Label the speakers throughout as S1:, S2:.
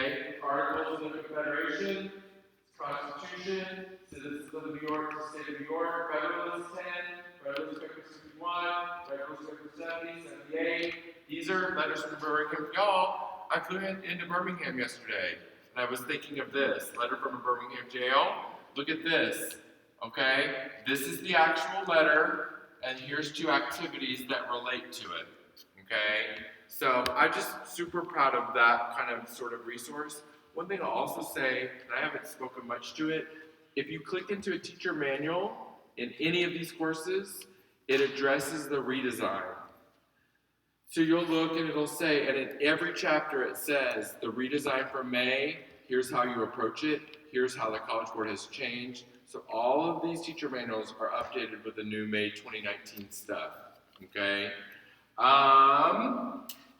S1: Okay? Articles of the Confederation, Constitution, Citizens of New York, the State of New York, Federalist 10, Federalist Paper 61, Federalist Paper 70, 78. These are letters from Birmingham. Y'all, I flew into Birmingham yesterday, and I was thinking of this. Letter from a Birmingham jail. Look at this. Okay? This is the actual letter, and here's 2 activities that relate to it. Okay? So I'm just super proud of that kind of sort of resource. One thing I'll also say, and I haven't spoken much to it, if you click into a teacher manual in any of these courses, it addresses the redesign. So you'll look and it'll say, and in every chapter it says, the redesign for May, here's how you approach it, here's how the College Board has changed. So all of these teacher manuals are updated with the new May 2019 stuff, okay?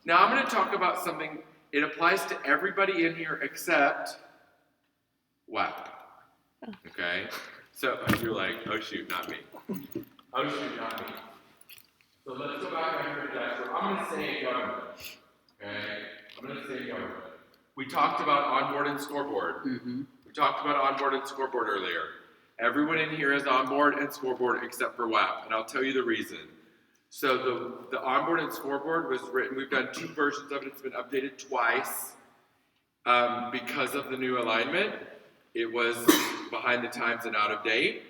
S1: Now I'm going to talk about something. It applies to everybody in here except WAP. Okay? So you're like, oh shoot, not me. Oh shoot, not me. So let's go back to the dashboard. I'm going to say government. Okay? I'm going to say government. We talked about onboard and scoreboard.
S2: Mm-hmm.
S1: We talked about onboard and scoreboard earlier. Everyone in here is onboard and scoreboard except for WAP, and I'll tell you the reason. So the onboard and scoreboard was written, we've done 2 versions of it, it's been updated twice because of the new alignment. It was behind the times and out of date.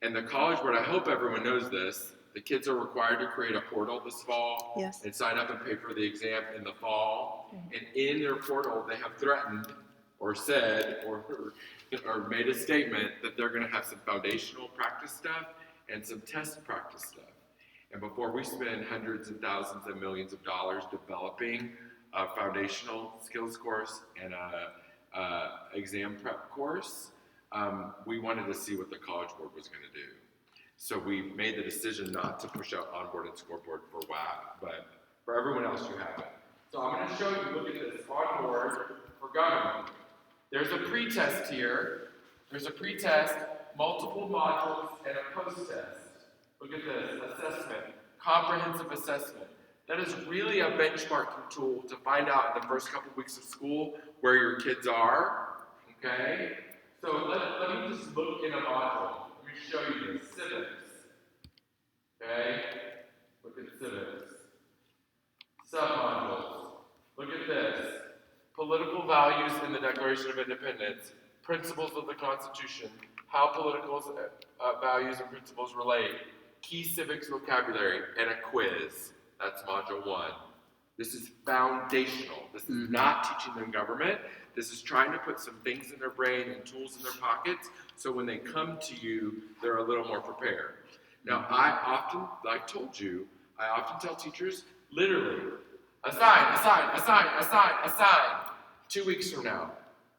S1: And the College Board, I hope everyone knows this, the kids are required to create a portal this fall and sign up and pay for the exam in the fall. And in their portal, they have threatened or said or made a statement that they're gonna have some foundational practice stuff and some test practice stuff. And before we spend hundreds and thousands and millions of dollars developing a foundational skills course and a exam prep course, we wanted to see what the College Board was going to do. So we made the decision not to push out onboard and scoreboard for WAP, but for everyone else you have it. So I'm going to show you, look at this, onboard for government. There's a pre-test here. There's a pre-test, multiple modules, and a post-test. Look at this, assessment, comprehensive assessment. That is really a benchmarking tool to find out in the first couple weeks of school where your kids are, okay? So let me just look in a module. Let me show you this, civics, okay? Look at civics. Submodules, look at this. Political values in the Declaration of Independence, principles of the Constitution, how political values and principles relate, key civics vocabulary, and a quiz. That's module 1. This is foundational. This is not teaching them government. This is trying to put some things in their brain and tools in their pockets so when they come to you, they're a little more prepared. Now, I often, like I told you, I often tell teachers, literally, assign. 2 weeks from now,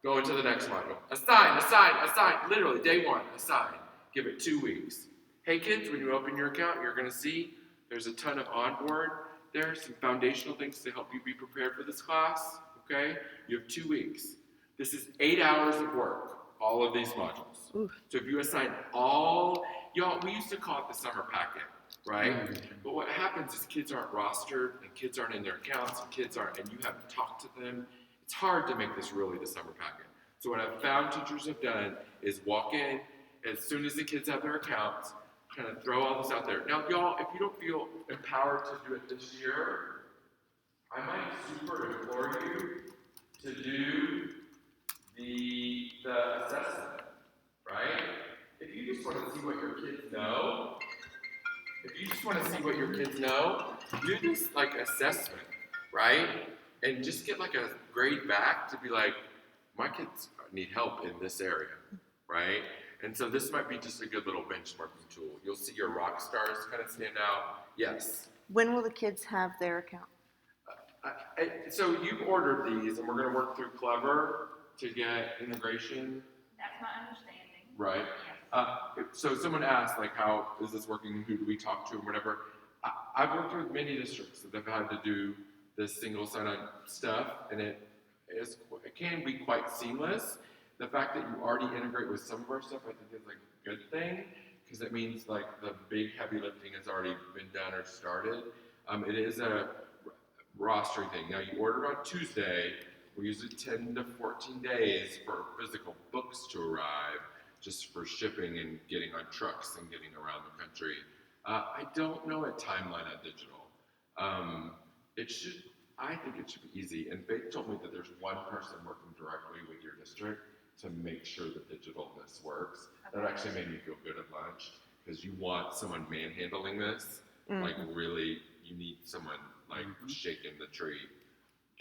S1: go into the next module. Assign. Literally, day 1, assign. Give it 2 weeks. Hey kids, when you open your account, you're going to see there's a ton of onboard there, some foundational things to help you be prepared for this class, okay? You have 2 weeks. This is 8 hours of work, all of these modules. Oof. So if you assign all, y'all, we used to call it the summer packet, right? But what happens is kids aren't rostered, and kids aren't in their accounts, and you haven't talked to them. It's hard to make this really the summer packet. So what I've found teachers have done is walk in, as soon as the kids have their accounts, kind of throw all this out there. Now, y'all, if you don't feel empowered to do it this year, I might super implore you to do the assessment, right? If you just want to see what your kids know, do this like assessment, right? And just get like a grade back to be like, my kids need help in this area, right? And so this might be just a good little benchmarking tool. You'll see your rock stars kind of stand out. Yes.
S2: When will the kids have their account?
S1: So you've ordered these, and we're going to work through Clever to get integration.
S3: That's my understanding.
S1: Right. So someone asked, like, how is this working? Who do we talk to, and whatever. I've worked with many districts that have had to do this single sign-on stuff, and it can be quite seamless. The fact that you already integrate with some of our stuff, I think is like a good thing, because it means like the big heavy lifting has already been done or started. It is a rostering thing. Now you order on Tuesday, We're usually 10 to 14 days for physical books to arrive, just for shipping and getting on trucks and getting around the country. I don't know a timeline on digital. I think it should be easy. And Faith told me that there's one person working directly with your district to make sure the digitalness works. That actually made me feel good at lunch, because you want someone manhandling this. Like really, you need someone like shaking the tree.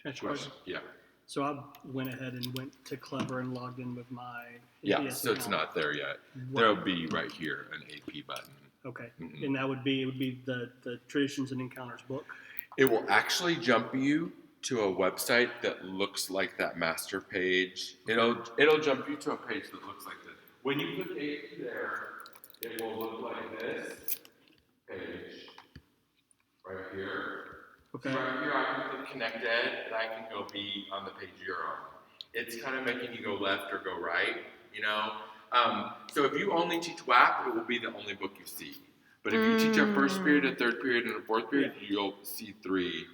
S4: Can I ask you a question?
S1: Yeah.
S4: So I went ahead and went to Clever and logged in with my
S1: Yeah,
S4: APS
S1: so it's
S4: account.
S1: not there yet.
S4: What-
S1: There'll be right here an AP button.
S4: Okay, and that would be the Traditions and Encounters book.
S1: It will actually jump you to a website that looks like that master page. It'll jump you to a page that looks like this. When you click AP there, it will look like this page right here.
S4: Okay.
S1: So right here, I can click Connect Ed, and I can go be on the page you're on. It's kind of making you go left or go right, you know? So if you only teach WAP, it will be the only book you see. But if you teach a first period, a third period, and a fourth period, you'll see 3.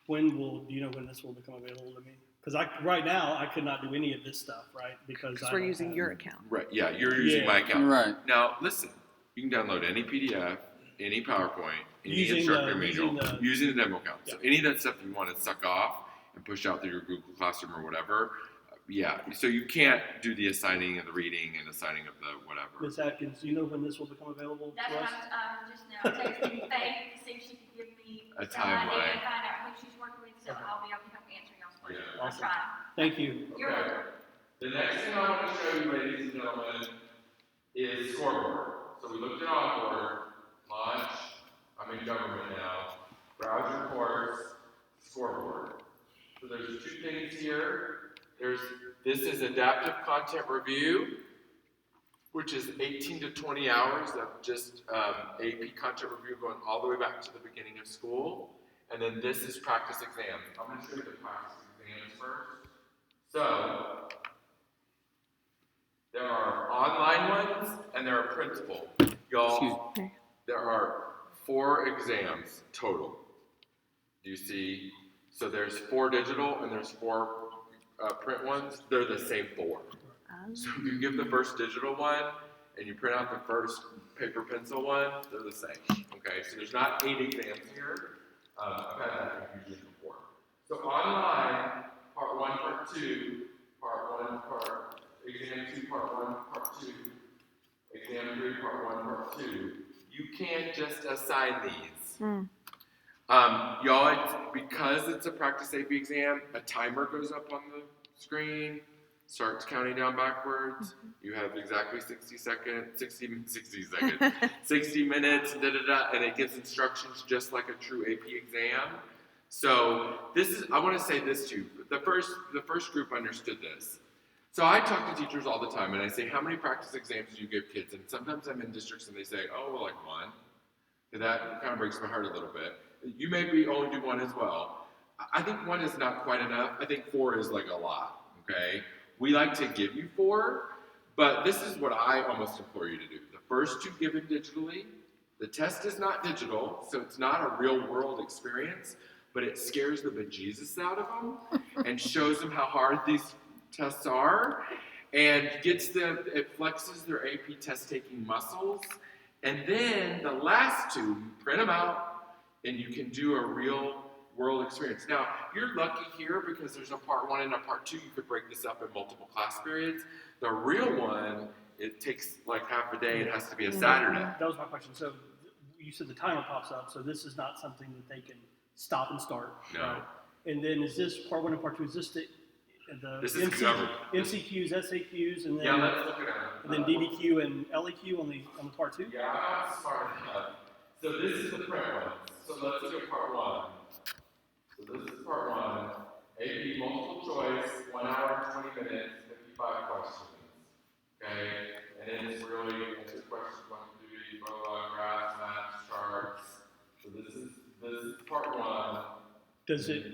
S4: Do you know when this will become available to me? Because right now I could not do any of this stuff, right? Because
S2: We're using your account.
S1: Right, yeah, you're using my account.
S5: Right.
S1: Now, listen, you can download any PDF, any PowerPoint, any
S4: Using
S1: instructor
S4: the-
S1: manual, using the demo account. So
S4: Yeah.
S1: any of that stuff you want to suck off and push out through your Google Classroom or whatever, yeah. So you can't do the assigning and the reading and assigning of the whatever.
S4: Ms. Atkins, do you know when this will become available
S3: That's
S4: to
S3: what
S4: us?
S3: I was just now texting Faith to see if she could give me
S1: A
S3: some idea
S1: timeline.
S3: and find out who she's working with, so I'll be able to help answer y'all's questions.
S1: Yeah.
S3: I'll
S4: Awesome.
S3: try.
S4: Thank you.
S3: You're
S1: Okay.
S3: welcome.
S1: The next thing I want to show you, ladies and gentlemen, is scoreboard. So we looked at onboard, launch, I'm in government now, browse reports, scoreboard. So there's 2 things here. This is adaptive content review, which is 18 to 20 hours of just AP content review going all the way back to the beginning of school. And then this is practice exams. I'm going to show you the practice exams first. So, there are online ones and there are printable. Y'all, there are 4 exams total. Do you see? So there's 4 digital and there's 4 print ones. They're the same 4. So if you give the first digital one and you print out the first paper pencil one, they're the same. Okay, so there's not 8 exams here. I've had that confusion before. So online, part 1, part 2, part 1, part exam 2, part 1, part 2, exam 3, part 1, part 2. You can't just assign these. Y'all, because it's a practice AP exam, a timer goes up on the screen, starts counting down backwards. You have exactly 60 minutes, and it gives instructions just like a true AP exam. So I want to say this to you. The first group understood this. So I talk to teachers all the time, and I say, how many practice exams do you give kids? And sometimes I'm in districts, and they say, oh, well, like 1. And that kind of breaks my heart a little bit. You may only do 1 as well. I think 1 is not quite enough. I think 4 is like a lot, okay? We like to give you 4, but this is what I almost implore you to do. The first 2 given digitally. The test is not digital, so it's not a real world experience, but it scares the bejesus out of them and shows them how hard these tests are, and it flexes their AP test taking muscles. And then the last 2, you print them out, and you can do a real world experience. Now, you're lucky here because there's a part 1 and a part 2. You could break this up in multiple class periods. The real one, it takes like half a day. It has to be a Saturday.
S4: That was my question. So you said the timer pops up, so this is not something that they can stop and start.
S1: No.
S4: Right? And then is this part 1 and part 2, is this the
S1: This is government.
S4: MCQs, SAQs, and then,
S1: Yeah, let's look at it.
S4: and then DBQ and LEQ on the part 2?
S1: Yeah, I'm not smart enough. So this is the print one. So let's look at part 1. So this is part 1. AP multiple choice, 1 hour and 20 minutes, 55 questions. Okay? And then it's really answer questions 1 through 3, blah, blah, graphs, maps, charts. So this is part 1.
S4: Does it?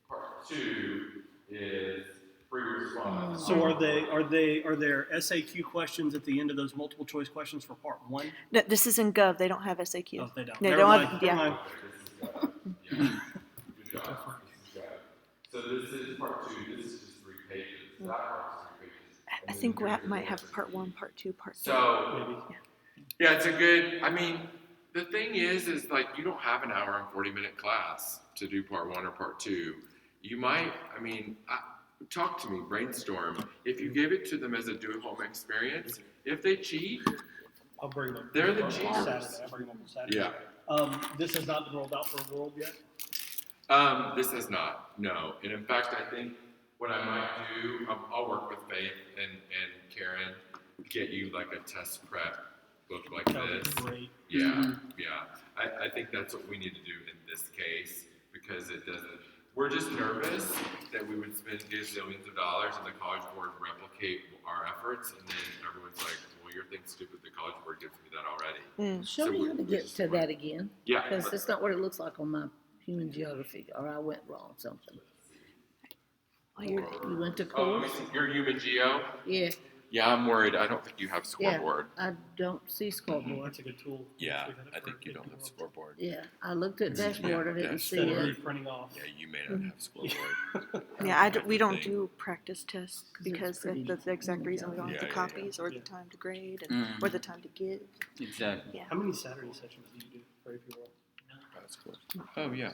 S1: Part 2 is free response.
S4: So are there SAQ questions at the end of those multiple choice questions for part 1?
S2: No, this is in Gov. They don't have SAQ.
S4: Oh, they don't.
S2: They
S4: Never
S2: don't
S4: mind,
S2: have,
S4: never
S2: yeah.
S4: mind.
S1: Yeah. Good job. So this is part 2. This is that part's three pages.
S2: I think WAP might have part 1, part 2, part 3.
S1: So,
S4: Maybe.
S1: yeah, it's a good, I mean, the thing is like, you don't have an hour and 40-minute class to do part 1 or part 2. You might, I mean, talk to me, brainstorm. If you give it to them as a do-at-home experience, if they cheat,
S4: I'll bring them.
S1: they're the
S4: on
S1: cheaters.
S4: Saturday. I'll bring them on Saturday.
S1: Yeah.
S4: This has not been rolled out for World yet.
S1: This has not, no. And in fact, I think what I might do, I'll work with Faith and Karen, get you like a test prep book like
S4: That would
S1: this.
S4: be great.
S1: Yeah, yeah. I think that's what we need to do in this case because it doesn't. We're just nervous that we would spend gazillions of dollars and the College Board replicate our efforts, and then everyone's like, "Well, your thing's stupid. The College Board gives me that already."
S5: Show
S1: So
S5: me
S1: we-
S5: how to
S1: we
S5: get
S1: just
S5: to
S1: want-
S5: that again,
S1: Yeah.
S5: because it's not what it looks like on my human geography, or I went wrong something.
S2: Well, you're,
S5: You went to
S1: Oh, let me
S5: course?
S1: see. You're human geo.
S5: Yeah,
S1: Yeah, I'm worried. I don't think you have
S5: Yeah.
S1: scoreboard.
S5: I don't see scoreboard.
S4: That's a good tool.
S6: Yeah,
S4: We've had it
S6: I
S4: for
S6: think you
S4: good
S6: don't have
S4: people.
S6: scoreboard.
S5: Yeah, I looked at dashboard, I didn't see
S4: Instead of
S5: it.
S4: reprinting off.
S6: Yeah, you may not have scoreboard.
S2: yeah, we don't
S6: Thing.
S2: do practice tests because
S5: pretty
S2: that's the exact reason we don't have
S6: Yeah,
S2: the
S6: yeah,
S2: copies or
S4: yeah.
S2: the time to grade and, or the time to give.
S7: Exactly.
S4: How many Saturday sessions do you do for AP World?
S6: That's cool. Oh, yeah.